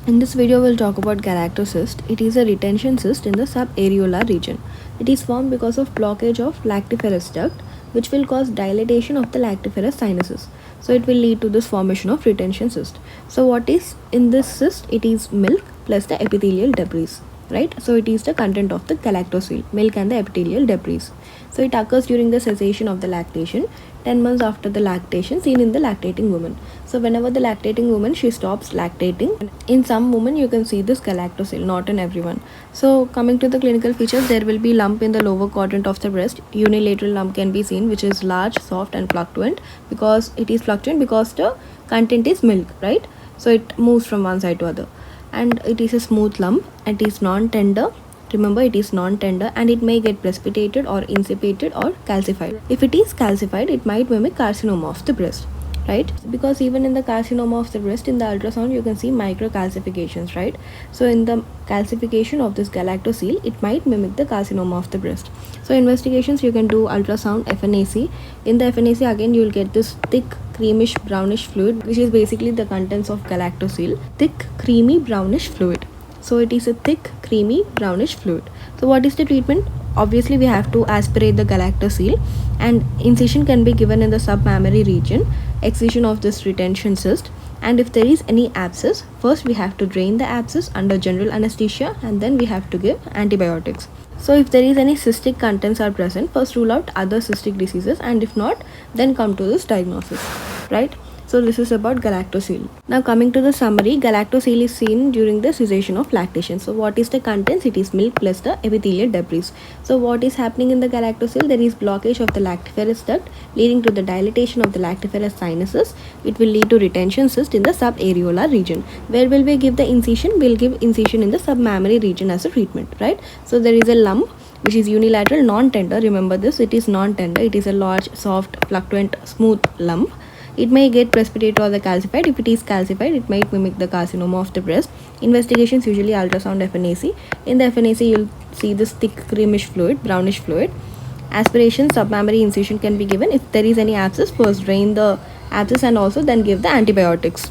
In this video, we'll talk about galactocyst. It is a retention cyst in the subareolar region. It is formed because of blockage of lactiferous duct, which will cause dilatation of the lactiferous sinuses. So it will lead to this formation of retention cyst. So what is in this cyst? It is milk plus the epithelial debris, right? So it is the content of the galactocele, milk and the epithelial debris. So it occurs during the cessation of the lactation, 10 months after the lactation, seen in the lactating woman. So whenever the lactating woman, she stops lactating, in some women you can see this galactocele, not in everyone. So coming to the clinical features, there will be lump in the lower quadrant of the breast. Unilateral lump can be seen, which is large, soft and fluctuant, because it is fluctuant because the content is milk, right? So it moves from one side to other, and it is a smooth lump. It is non-tender. Remember, it is non-tender, and it may get precipitated or insipid or calcified. If it is calcified, it might mimic carcinoma of the breast, right? Because even in the carcinoma of the breast, in the ultrasound you can see microcalcifications, right? So in the calcification of this galactocele, it might mimic the carcinoma of the breast. So investigations, you can do ultrasound, FNAC. In the FNAC, again you will get this thick creamish brownish fluid, which is basically the contents of galactocele. Thick creamy brownish fluid. So it is a thick creamy brownish fluid. So what is the treatment? Obviously we have to aspirate the galactocele, and incision can be given in the submammary region, excision of this retention cyst. And if there is any abscess, first we have to drain the abscess under general anesthesia, and then we have to give antibiotics. So if there is any cystic contents are present, first rule out other cystic diseases, and if not, then come to this diagnosis, right? So this is about galactocele. Now coming to the summary, galactocele is seen during the cessation of lactation. So what is the contents? It is milk plus the epithelial debris. So what is happening in the galactocele? There is blockage of the lactiferous duct, leading to the dilatation of the lactiferous sinuses. It will lead to retention cyst in the subareolar region. Where will we give the incision? We'll give incision in the submammary region as a treatment, right? So there is a lump which is unilateral, non-tender. Remember this, it is non-tender. It is a large, soft, fluctuant, smooth lump. It may get precipitated or the calcified. If it is calcified, it might mimic the carcinoma of the breast. Investigations, usually ultrasound, FNAC. In the FNAC, you'll see this thick creamish fluid, brownish fluid. Aspiration, submammary incision can be given. If there is any abscess, first drain the abscess and also then give the antibiotics.